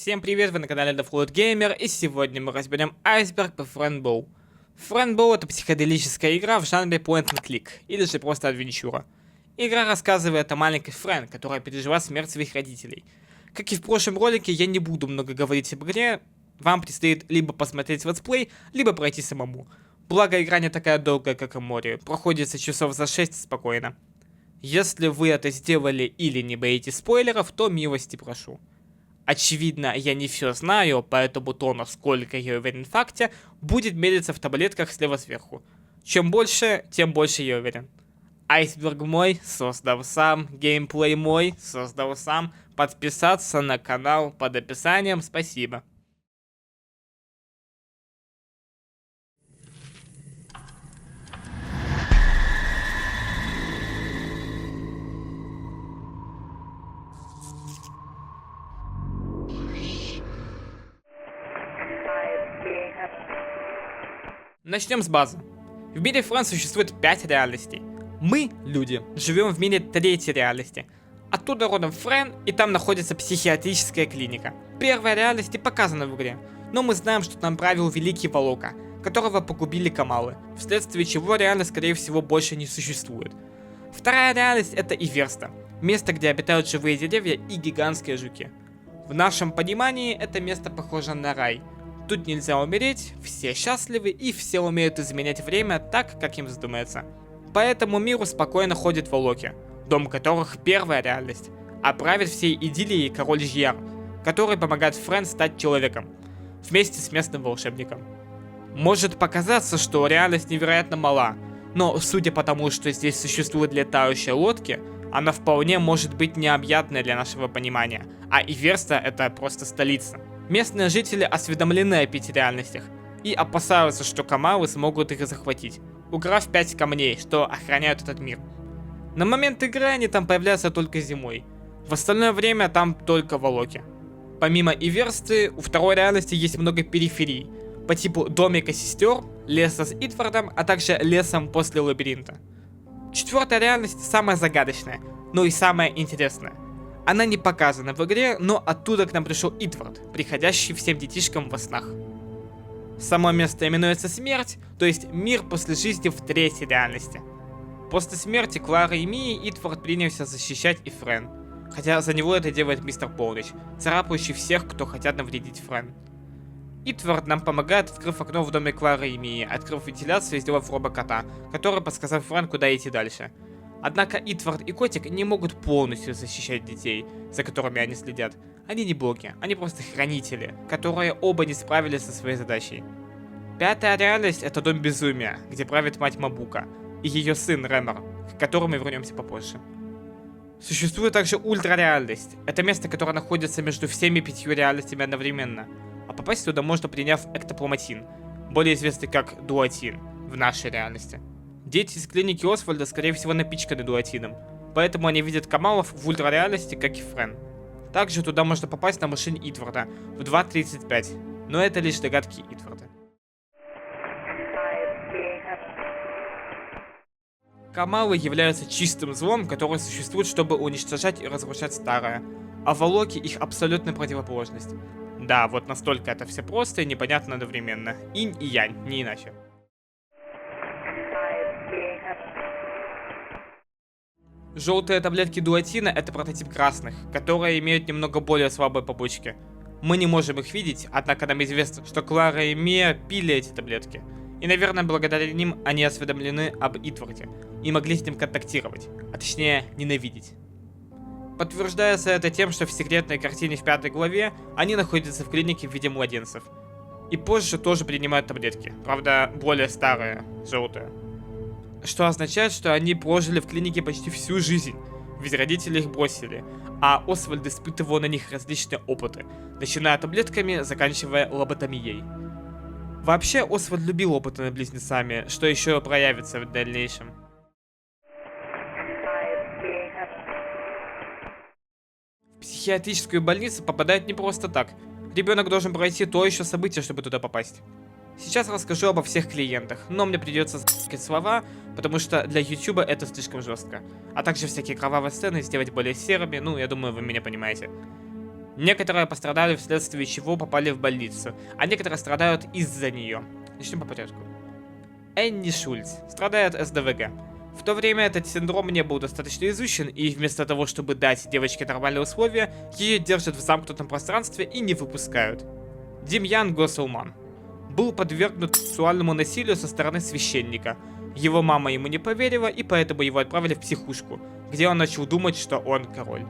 Всем привет, вы на канале The Float Gamer, и сегодня мы разберем Iceberg по Friendbow. Friendbow — это психоделическая игра в жанре point and click, или же просто адвенчура. Игра рассказывает о маленькой Фрэн, которая пережила смерть своих родителей. Как и в прошлом ролике, я не буду много говорить об игре, вам предстоит либо посмотреть летсплей, либо пройти самому. Благо игра не такая долгая, как и море, проходится часов за 6 спокойно. Если вы это сделали или не боитесь спойлеров, то милости прошу. Очевидно, я не все знаю, поэтому то, насколько я уверен в факте, будет мериться в таблетках слева сверху. Чем больше, тем больше я уверен. Айсберг мой, создал сам, геймплей мой, создал сам. Подписаться на канал под описанием, спасибо. Начнем с базы. В мире Фрэн существует 5 реальностей. Мы, люди, живем в мире 3-й реальности. Оттуда родом Фрэн, и там находится психиатрическая клиника. Первая реальность и показана в игре, но мы знаем, что там правил Великий Волока, которого погубили Камалы, вследствие чего реальность, скорее всего, больше не существует. Вторая реальность — это Иверста, место, где обитают живые деревья и гигантские жуки. В нашем понимании это место похоже на рай. Тут нельзя умереть, все счастливы и все умеют изменять время так, как им вздумается. Поэтому миру спокойно ходит Волоки, дом которых первая реальность, а правит всей идиллией король Жьяр, который помогает Фрэн стать человеком, вместе с местным волшебником. Может показаться, что реальность невероятно мала, но судя по тому, что здесь существуют летающие лодки, она вполне может быть необъятной для нашего понимания, а Иверста — это просто столица. Местные жители осведомлены о 5 реальностях и опасаются, что Камалы смогут их захватить, украв 5 камней, что охраняют этот мир. На момент игры они там появляются только зимой, в остальное время там только Волоки. Помимо Иверсты, у второй реальности есть много периферий, по типу домика сестер, леса с Итвардом, а также лесом после лабиринта. Четвертая реальность самая загадочная, но и самая интересная. Она не показана в игре, но оттуда к нам пришел Итвард, приходящий всем детишкам во снах. Само место именуется Смерть, то есть мир после жизни в 3-й реальности. После смерти Клары и Мии Итвард принялся защищать и Фрэн, хотя за него это делает мистер Полночь, царапающий всех, кто хотят навредить Фрэн. Итвард нам помогает, открыв окно в доме Клары и Мии, открыв вентиляцию и сделав робокота, который подсказал Фрэн, куда идти дальше. Однако Итвард и Котик не могут полностью защищать детей, за которыми они следят. Они не боги, они просто хранители, которые оба не справились со своей задачей. 5-я реальность — это дом безумия, где правит мать Мабука и ее сын Рэмер, к которому мы вернемся попозже. Существует также ультрареальность. Это место, которое находится между всеми 5 реальностями одновременно. А попасть туда можно, приняв эктоплазматин, более известный как дуатин в нашей реальности. Дети из клиники Освальда, скорее всего, напичканы дуатином, поэтому они видят Камалов в ультрареальности, как и Фрэн. Также туда можно попасть на машине Итварда в 2.35, но это лишь догадки Итварда. Камалы являются чистым злом, которое существует, чтобы уничтожать и разрушать старое, а Волоки — их абсолютная противоположность. Да, вот настолько это все просто и непонятно одновременно. Инь и янь, не иначе. Желтые таблетки дуатина — это прототип красных, которые имеют немного более слабые побочки. Мы не можем их видеть, однако нам известно, что Клара и Мия пили эти таблетки. И, наверное, благодаря ним они осведомлены об Итварде и могли с ним контактировать, а точнее ненавидеть. Подтверждается это тем, что в секретной картине в 5 главе они находятся в клинике в виде младенцев. И позже тоже принимают таблетки, правда более старые, желтые. Что означает, что они прожили в клинике почти всю жизнь, ведь родители их бросили, а Освальд испытывал на них различные опыты, начиная таблетками, заканчивая лоботомией. Вообще, Освальд любил опыты над близнецами, что еще проявится в дальнейшем. В психиатрическую больницу попадают не просто так. Ребенок должен пройти то еще событие, чтобы туда попасть. Сейчас расскажу обо всех клиентах, но мне придется сказать слова, потому что для YouTube это слишком жестко. А также всякие кровавые сцены сделать более серыми, ну, я думаю, вы меня понимаете. Некоторые пострадали, вследствие чего попали в больницу, а некоторые страдают из-за нее. Начнем по порядку. Энни Шульц страдает СДВГ. В то время этот синдром не был достаточно изучен, и вместо того, чтобы дать девочке нормальные условия, ее держат в замкнутом пространстве и не выпускают. Демьян Госселман был подвергнут сексуальному насилию со стороны священника. Его мама ему не поверила, и поэтому его отправили в психушку, где он начал думать, что он король.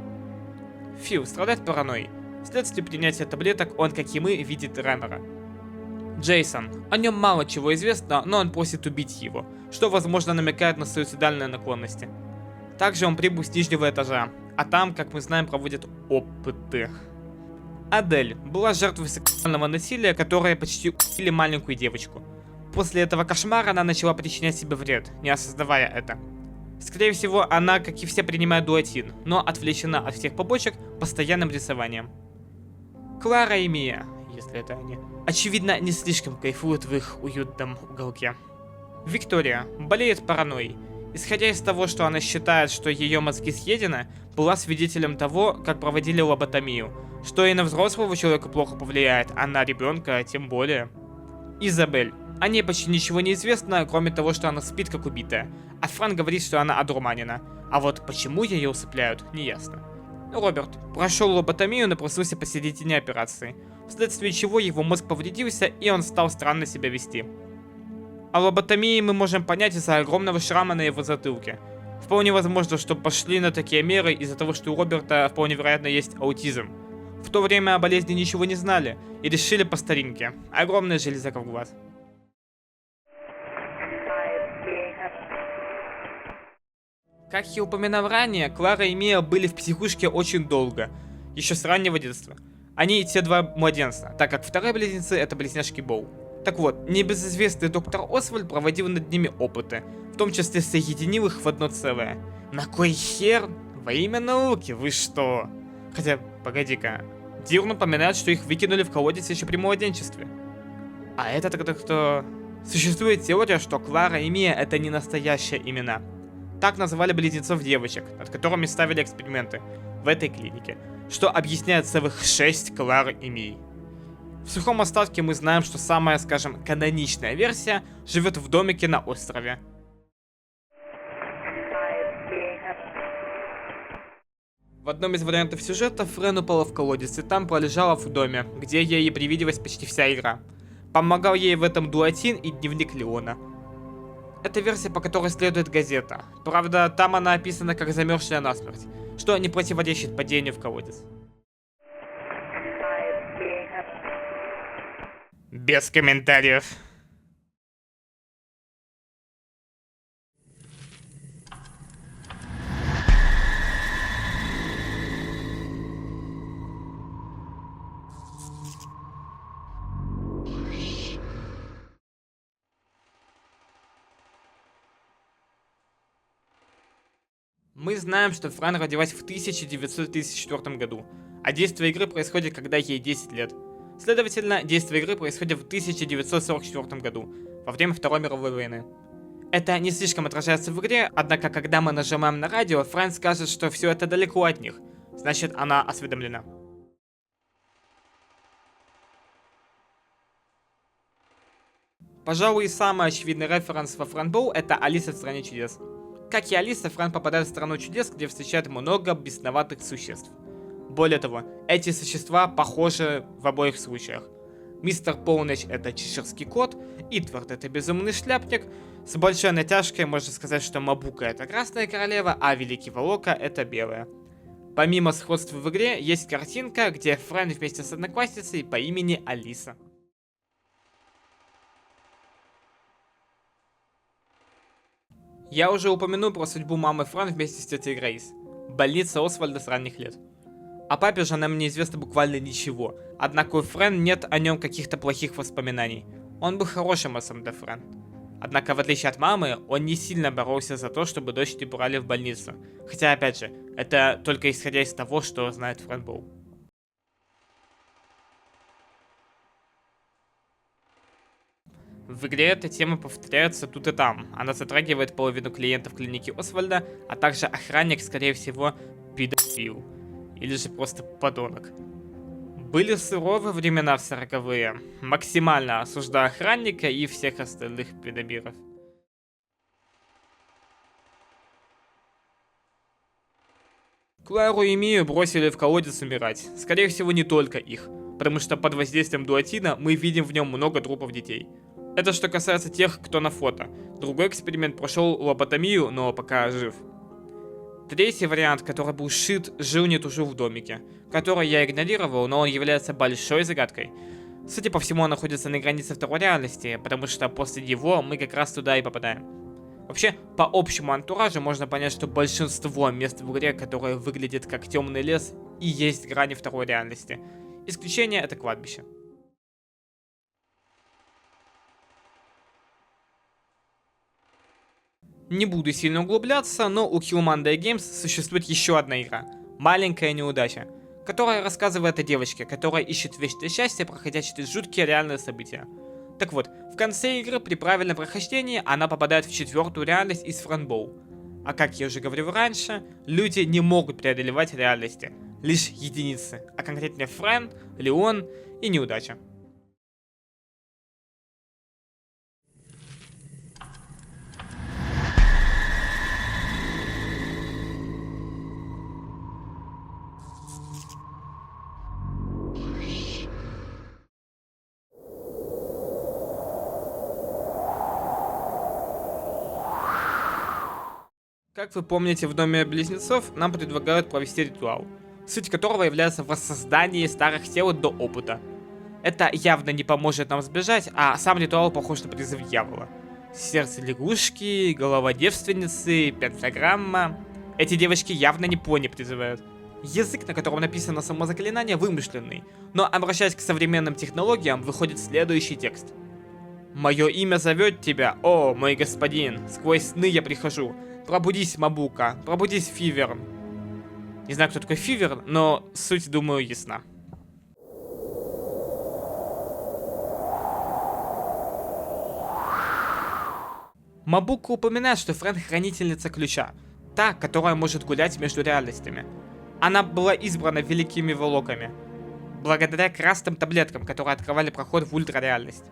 Фил страдает паранойей. Вследствие принятия таблеток он, как и мы, видит Реннера. Джейсон. О нем мало чего известно, но он просит убить его, что возможно намекает на суицидальные наклонности. Также он прибыл с нижнего этажа, а там, как мы знаем, проводят опыты. Адель была жертвой сексуального насилия, которое почти убили маленькую девочку. После этого кошмара она начала причинять себе вред, не осознавая это. Скорее всего, она, как и все, принимает дуотин, но отвлечена от всех побочек постоянным рисованием. Клара и Мия, если это они, очевидно, не слишком кайфуют в их уютном уголке. Виктория болеет паранойей. Исходя из того, что она считает, что ее мозги съедены, была свидетелем того, как проводили лоботомию, что и на взрослого человека плохо повлияет, а на ребенка тем более. Изабель. О ней почти ничего не известно, кроме того, что она спит как убитая, а Фран говорит, что она одурманена, а вот почему ее усыпляют, неясно. Роберт прошел лоботомию, но проснулся посередине операции, вследствие чего его мозг повредился и он стал странно себя вести. О лоботомии мы можем понять из-за огромного шрама на его затылке. Вполне возможно, что пошли на такие меры из-за того, что у Роберта вполне вероятно есть аутизм. В то время о болезни ничего не знали и решили по старинке. Огромная железяка в глаз. Как я упоминал ранее, Клара и Мия были в психушке очень долго, еще с раннего детства. Они те два младенца, так как вторые близнецы это близняшки Боу. Так вот, небезызвестный доктор Освальд проводил над ними опыты, в том числе соединил их в одно целое. На кой хер? Во имя науки, вы что? Хотя, погоди-ка, Дирн упоминает, что их выкинули в колодец еще при младенчестве. А это тогда кто? Существует теория, что Клара и Мия это не настоящие имена. Так называли близнецов девочек, над которыми ставили эксперименты в этой клинике, что объясняет целых 6 Клар и Мий. В сухом остатке мы знаем, что самая, скажем, каноничная версия живет в домике на острове. В одном из вариантов сюжета Френ упала в колодец и там пролежала в доме, где ей и привиделась почти вся игра. Помогал ей в этом дуотин и дневник Леона. Это версия, по которой следует газета. Правда, там она описана как замерзшая насмерть, что не противоречит падению в колодец. Без комментариев. Мы знаем, что Фран родилась в 1934 году, а действие игры происходит, когда ей 10 лет. Следовательно, действие игры происходит в 1944 году, во время Второй мировой войны. Это не слишком отражается в игре, однако когда мы нажимаем на радио, Фран скажет, что все это далеко от них, значит она осведомлена. Пожалуй, самый очевидный референс во Фран Боу это Алиса в Стране чудес. Как и Алиса, Фран попадает в Страну чудес, где встречает много бесноватых существ. Более того, эти существа похожи в обоих случаях. Мистер Полночь это чеширский кот, Итвард это безумный шляпник, с большой натяжкой можно сказать, что Мабука это красная королева, а Великий Волока это белая. Помимо сходства в игре, есть картинка, где Фран вместе с одноклассницей по имени Алиса. Я уже упомянул про судьбу мамы Фран вместе с тетей Грейс. Больница Освальда с ранних лет. О папе же нам неизвестно буквально ничего, однако у Фран нет о нем каких-то плохих воспоминаний. Он был хорошим отцом для Фран. Однако, в отличие от мамы, он не сильно боролся за то, чтобы дочь не брали в больницу. Хотя, опять же, это только исходя из того, что знает Фран Боу. В игре эта тема повторяется тут и там. Она затрагивает половину клиентов клиники Освальда, а также охранник, скорее всего, педофил. Или же просто подонок. Были суровые времена в 40-е. Максимально осуждаю охранника и всех остальных педобиров. Клару и Мию бросили в колодец умирать. Скорее всего, не только их. Потому что под воздействием дуотина мы видим в нем много трупов детей. Это что касается тех, кто на фото. Другой эксперимент прошел лоботомию, но пока жив. Третий вариант, который был сшит, жил не тужил в домике, который я игнорировал, но он является большой загадкой. Судя по всему, он находится на границе второй реальности, потому что после него мы как раз туда и попадаем. Вообще, по общему антуражу можно понять, что большинство мест в игре, которые выглядят как темный лес, и есть грани второй реальности. Исключение — это кладбище. Не буду сильно углубляться, но у Killmonday Games существует еще одна игра — «Маленькая неудача», которая рассказывает о девочке, которая ищет вечное счастье, проходя через жуткие реальные события. Так вот, в конце игры при правильном прохождении она попадает в четвертую реальность из Фрэнбоу. А как я уже говорил раньше, люди не могут преодолевать реальности, лишь единицы, а конкретнее Фрэн, Леон и неудача. Как вы помните, в Доме Близнецов нам предлагают провести ритуал, суть которого является воссоздание старых тел до опыта. Это явно не поможет нам сбежать, а сам ритуал похож на призыв дьявола. Сердце лягушки, голова девственницы, пентаграмма. Эти девочки явно не пони призывают. Язык, на котором написано само заклинание, вымышленный, но обращаясь к современным технологиям, выходит следующий текст. «Мое имя зовет тебя, о, мой господин, сквозь сны я прихожу. Пробудись, Мабука, пробудись, Фиверн». Не знаю, кто такой Фиверн, но суть, думаю, ясна. Мабука упоминает, что Фрэн хранительница ключа, та, которая может гулять между реальностями. Она была избрана великими волоками, благодаря красным таблеткам, которые открывали проход в ультрареальность.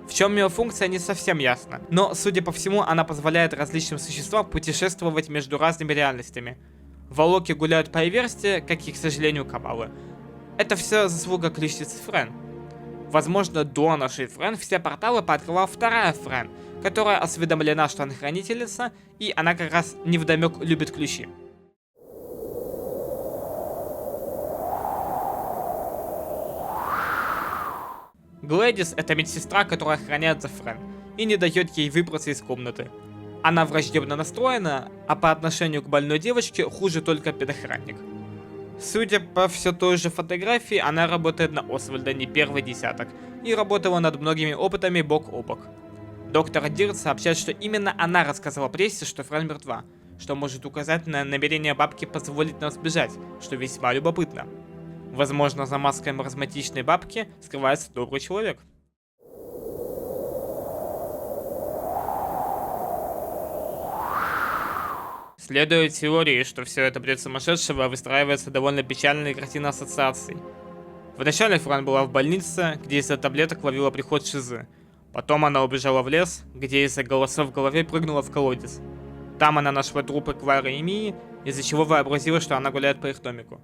В чем ее функция, не совсем ясно, но, судя по всему, она позволяет различным существам путешествовать между разными реальностями. Волоки гуляют по Иверсте, как и, к сожалению, Кабалы. Это все заслуга ключницы Фрэн. Возможно, до нашей Фрэн все порталы пооткрывала вторая Фрэн, которая осведомлена, что она хранительница, и она как раз невдомек любит ключи. Глэдис — это медсестра, которая охраняет за Фрэн и не дает ей выбраться из комнаты. Она враждебно настроена, а по отношению к больной девочке хуже только педохранник. Судя по все той же фотографии, она работает на Освальда не первый десяток и работала над многими опытами бок о бок. Доктор Дирт сообщает, что именно она рассказала прессе, что Фрэн мертва, что может указать на намерение бабки позволить нам сбежать, что весьма любопытно. Возможно, за маской маразматичной бабки скрывается добрый человек. Следует теории, что все это бред сумасшедшего, выстраивается довольно печальная картина ассоциаций. Вначале Фрэн была в больнице, где из-за таблеток ловила приход шизы. Потом она убежала в лес, где из-за голосов в голове прыгнула в колодец. Там она нашла трупы Клары и Мии, из-за чего вообразила, что она гуляет по их домику.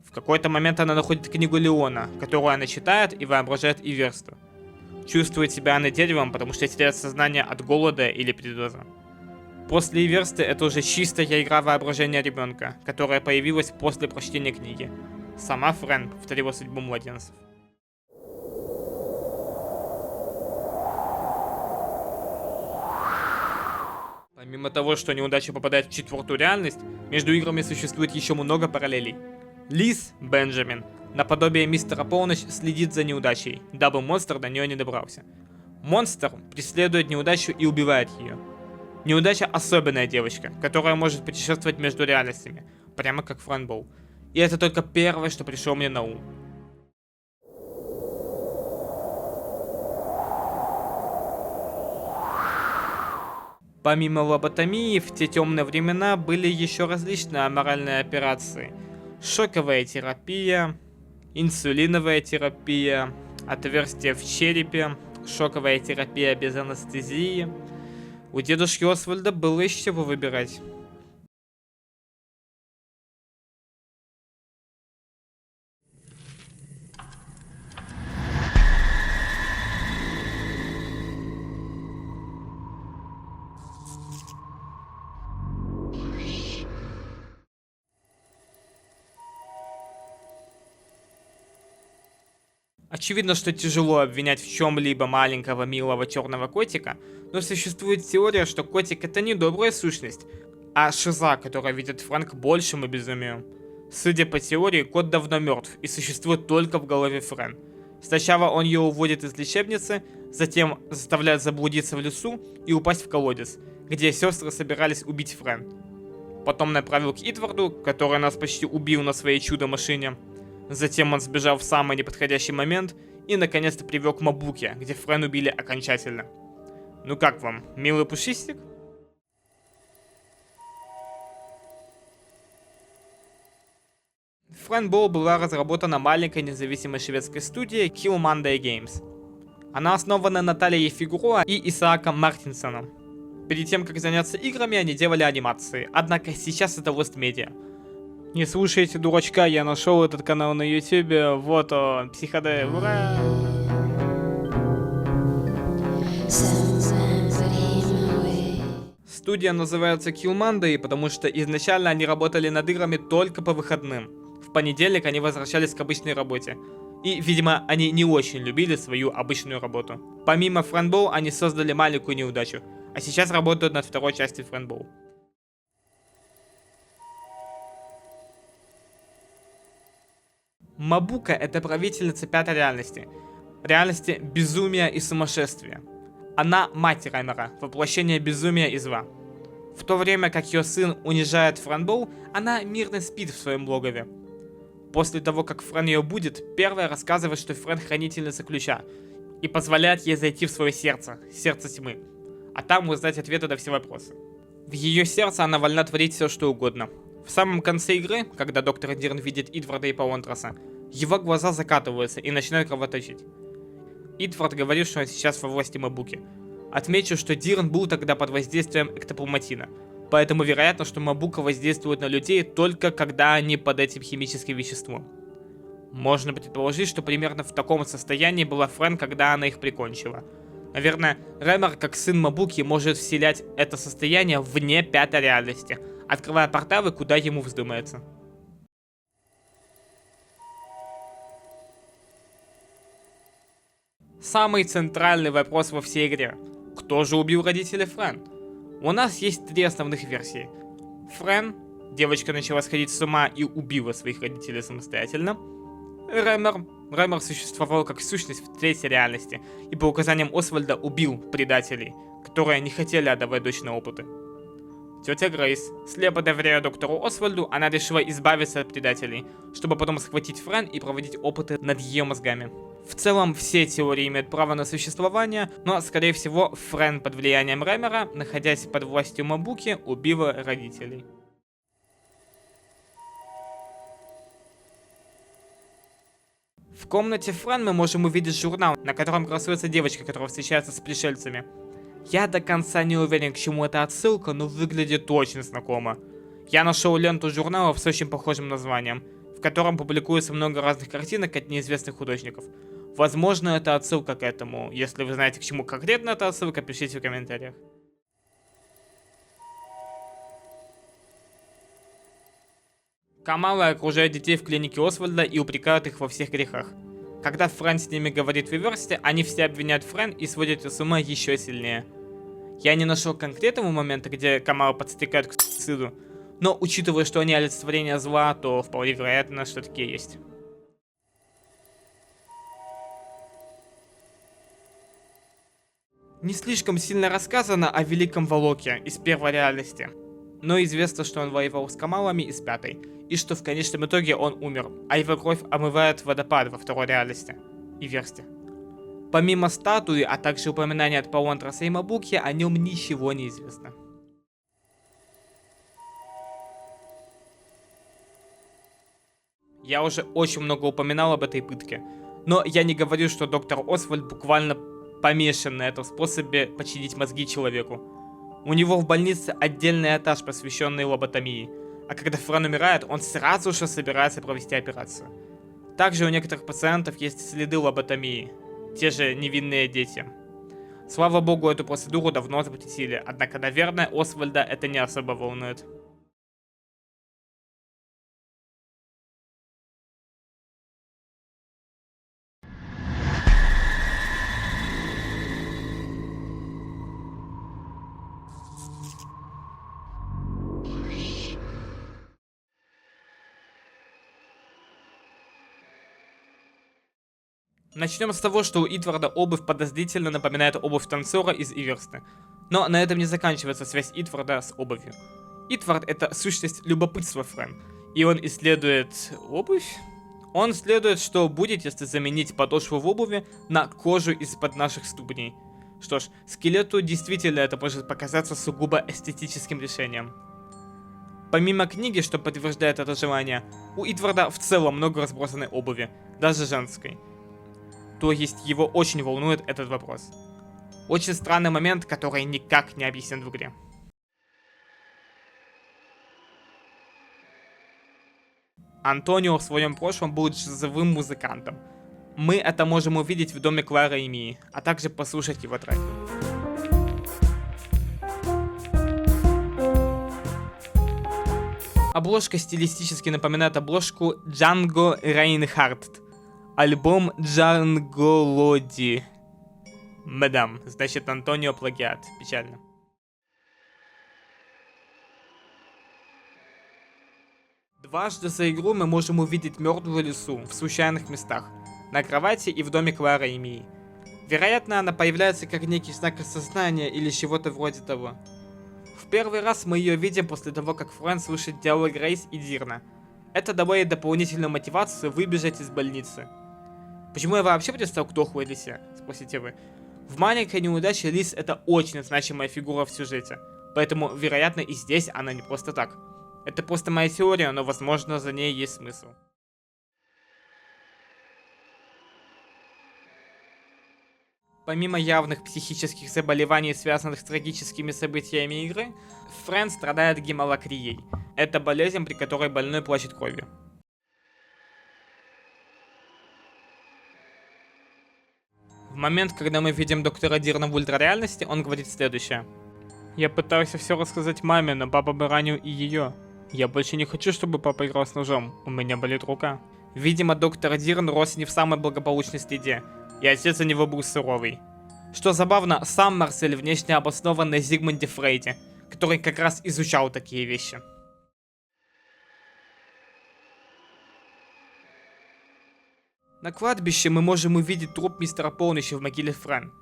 В какой-то момент она находит книгу Леона, которую она читает и воображает Иверсту. Чувствует себя она деревом, потому что теряет сознание от голода или передоза. После Иверсты это уже чистая игра воображения ребенка, которая появилась после прочтения книги. Сама Фрэн повторила судьбу младенцев. Помимо того, что неудача попадает в четвертую реальность, между играми существует еще много параллелей. Лиз Бенджамин, наподобие мистера Полночь, следит за неудачей, дабы монстр до нее не добрался. Монстр преследует неудачу и убивает ее. Неудача особенная девочка, которая может путешествовать между реальностями, прямо как Фрэнбоу. И это только первое, что пришло мне на ум. Помимо лоботомии, в те темные времена были еще различные аморальные операции. Шоковая терапия инсулиновая терапия, отверстие в черепе, шоковая терапия без анестезии. У дедушки Освальда было из чего выбирать. Очевидно, что тяжело обвинять в чем-либо маленького милого черного котика, но существует теория, что котик это не добрая сущность, а шиза, которая ведет Фрэнк к большему безумию. Судя по теории, кот давно мертв и существует только в голове Фрэн. Сначала он ее уводит из лечебницы, затем заставляет заблудиться в лесу и упасть в колодец, где сестры собирались убить Фрэн. Потом направил к Итварду, который нас почти убил на своей чудо-машине. Затем он сбежал в самый неподходящий момент и наконец-то привел к Мабуке, где Фрэн убили окончательно. Ну как вам, милый пушистик? Фрэн Боу была разработана маленькой независимой шведской студией Kill Monday Games. Она основана Натальей Фигуруа и Исааком Мартинсоном. Перед тем, как заняться играми, они делали анимации, однако сейчас это Lost Media. Не слушайте дурачка, я нашел этот канал на ютубе, вот он, Психоде, ура! Студия называется Kill Monday, потому что изначально они работали над играми только по выходным. В понедельник они возвращались к обычной работе. И, видимо, они не очень любили свою обычную работу. Помимо Фрэн Боу, они создали маленькую неудачу, а сейчас работают над второй частью Фрэн Боу. Мабука — это правительница пятой реальности. Реальности безумия и сумасшествия. Она мать Раймера, воплощение безумия и зла. В то время как ее сын унижает Фрэн Боу, она мирно спит в своем логове. После того, как Фрэн ее будет, первая рассказывает, что Фрэн хранительница ключа, и позволяет ей зайти в свое сердце, сердце тьмы, а там узнать ответы на все вопросы. В ее сердце она вольна творить все, что угодно. В самом конце игры, когда доктор Дирн видит Идварда и Паонтраса, его глаза закатываются и начинают кровоточить. Идвард говорит, что он сейчас во власти Мабуки. Отмечу, что Дирн был тогда под воздействием эктоплазматина, поэтому вероятно, что Мабука воздействует на людей только когда они под этим химическим веществом. Можно предположить, что примерно в таком состоянии была Фрэн, когда она их прикончила. Наверное, Раймер, как сын Мабуки, может вселять это состояние вне пятой реальности, открывая порталы, куда ему вздумается. Самый центральный вопрос во всей игре. Кто же убил родителей Фрэн? У нас есть три основных версии. Фрэн, девочка начала сходить с ума и убила своих родителей самостоятельно. Раймер существовал как сущность в третьей реальности и по указаниям Освальда убил предателей, которые не хотели отдавать дочь на опыты. Тетя Грейс, слепо доверяя доктору Освальду, она решила избавиться от предателей, чтобы потом схватить Фрэн и проводить опыты над ее мозгами. В целом, все теории имеют право на существование, но, скорее всего, Фрэн под влиянием Раймера, находясь под властью Мабуки, убила родителей. В комнате Фрэн мы можем увидеть журнал, на котором красуется девочка, которая встречается с пришельцами. Я до конца не уверен, к чему это отсылка, но выглядит очень знакомо. Я нашел ленту журналов с очень похожим названием, в котором публикуется много разных картинок от неизвестных художников. Возможно, это отсылка к этому. Если вы знаете, к чему конкретно эта отсылка, пишите в комментариях. Камалы окружают детей в клинике Освальда и упрекают их во всех грехах. Когда Фрэн с ними говорит в реверсе, они все обвиняют Фрэн и сводят ее с ума еще сильнее. Я не нашел конкретного момента, где Камалы подстрекают к суициду, но учитывая, что они олицетворение зла, то вполне вероятно, что такие есть. Не слишком сильно рассказано о Великом Волоке из первой реальности, но известно, что он воевал с Камалами из пятой, и что в конечном итоге он умер, а его кровь омывает водопад во второй реальности и версте. Помимо статуи, а также упоминания от Паонтраса и Мабуки, о нем ничего не известно. Я уже очень много упоминал об этой пытке, но я не говорю, что доктор Освальд буквально помешан на этом способе починить мозги человеку. У него в больнице отдельный этаж, посвященный лоботомии, а когда Френ умирает, он сразу же собирается провести операцию. Также у некоторых пациентов есть следы лоботомии, те же невинные дети. Слава богу, эту процедуру давно запретили, однако, наверное, Освальда это не особо волнует. Начнем с того, что у Итварда обувь подозрительно напоминает обувь танцора из Иверсты. Но на этом не заканчивается связь Итварда с обувью. Итвард — это сущность любопытства Френ, и он исследует обувь? Он исследует, что будет, если заменить подошву в обуви на кожу из-под наших ступней. Что ж, скелету действительно это может показаться сугубо эстетическим решением. Помимо книги, что подтверждает это желание, у Итварда в целом много разбросанной обуви, даже женской. То есть его очень волнует этот вопрос. Очень странный момент, который никак не объяснен в игре. Антонио в своем прошлом был джазовым музыкантом. Мы это можем увидеть в доме Клары и Мии, а также послушать его треки. Обложка стилистически напоминает обложку Джанго Рейнхард. Альбом Джанго Лоди. Мадам, значит Антонио плагиат. Печально. Дважды за игру мы можем увидеть мертвую лису в случайных местах. На кровати и в доме Клары и Мии. Вероятно, она появляется как некий знак осознания или чего-то вроде того. В первый раз мы ее видим после того, как Френ слышит диалог Грейс и Дирна. Это добавит дополнительную мотивацию выбежать из больницы. Почему я вообще представил к дохлой лисе, спросите вы. В маленькой неудаче лис это очень значимая фигура в сюжете, поэтому, вероятно, и здесь она не просто так. Это просто моя теория, но, возможно, за ней есть смысл. Помимо явных психических заболеваний, связанных с трагическими событиями игры, Френ страдает гемолакрией. Это болезнь, при которой больной плачет кровью. В момент, когда мы видим доктора Дирна в ультрареальности, он говорит следующее. Я пытался все рассказать маме, но папа бы ранил и ее. Я больше не хочу, чтобы папа играл с ножом. У меня болит рука. Видимо, доктор Дирн рос не в самой благополучной среде, и отец у него был суровый. Что забавно, сам Марсель внешне обоснован на Зигмунде Фрейде, который как раз изучал такие вещи. На кладбище мы можем увидеть труп мистера Полночи в могиле Френ.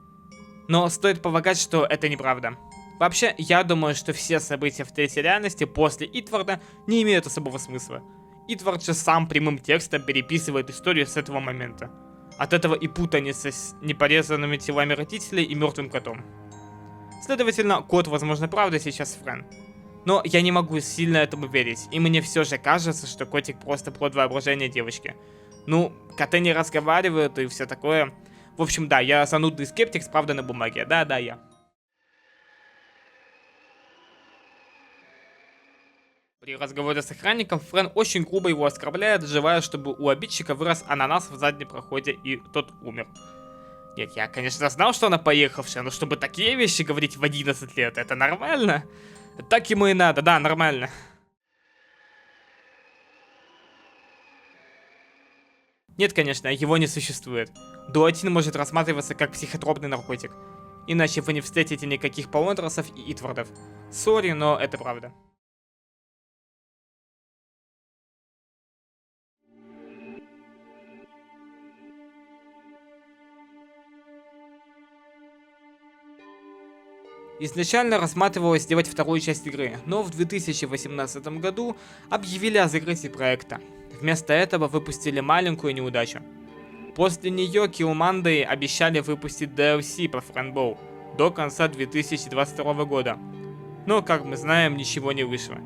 Но стоит полагать, что это неправда. Вообще, я думаю, что все события в третьей реальности после Итварда не имеют особого смысла. Итвард же сам прямым текстом переписывает историю с этого момента. От этого и путаница с непорезанными телами родителей и мертвым котом. Следовательно, кот, возможно, правда сейчас Френ. Но я не могу сильно этому верить, и мне все же кажется, что котик просто плод воображения девочки. Ну, коты не разговаривают и все такое. В общем, да, я занудный скептик с правдой на бумаге. Да, я. При разговоре с охранником Френ очень грубо его оскорбляет, желая, чтобы у обидчика вырос ананас в заднем проходе и тот умер. Нет, я, конечно, знал, что она поехавшая, но чтобы такие вещи говорить в 11 лет, это нормально? Так ему и надо, да, нормально. Нет, конечно, его не существует. Дуотин может рассматриваться как психотропный наркотик. Иначе вы не встретите никаких Полондросов и Итвардов. Сори, но это правда. Изначально рассматривалось сделать вторую часть игры, но в 2018 году объявили о закрытии проекта. Вместо этого выпустили маленькую неудачу. После нее Killmonday обещали выпустить DLC по Френбоу до конца 2022 года. Но, как мы знаем, ничего не вышло.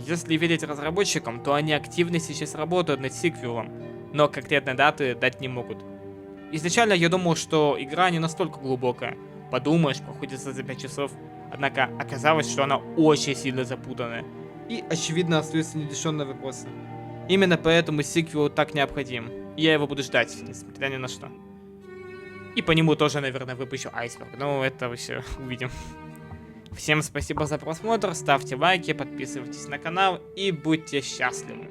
Если верить разработчикам, то они активно сейчас работают над сиквелом, но конкретной даты дать не могут. Изначально я думал, что игра не настолько глубокая. Подумаешь, проходится за 5 часов. Однако оказалось, что она очень сильно запутанная. И, очевидно, остаются нерешенные вопросы. Именно поэтому сиквел так необходим. И я его буду ждать, несмотря ни на что. И по нему тоже, наверное, выпущу айсберг. Ну, это все увидим. Всем спасибо за просмотр, ставьте лайки, подписывайтесь на канал и будьте счастливы.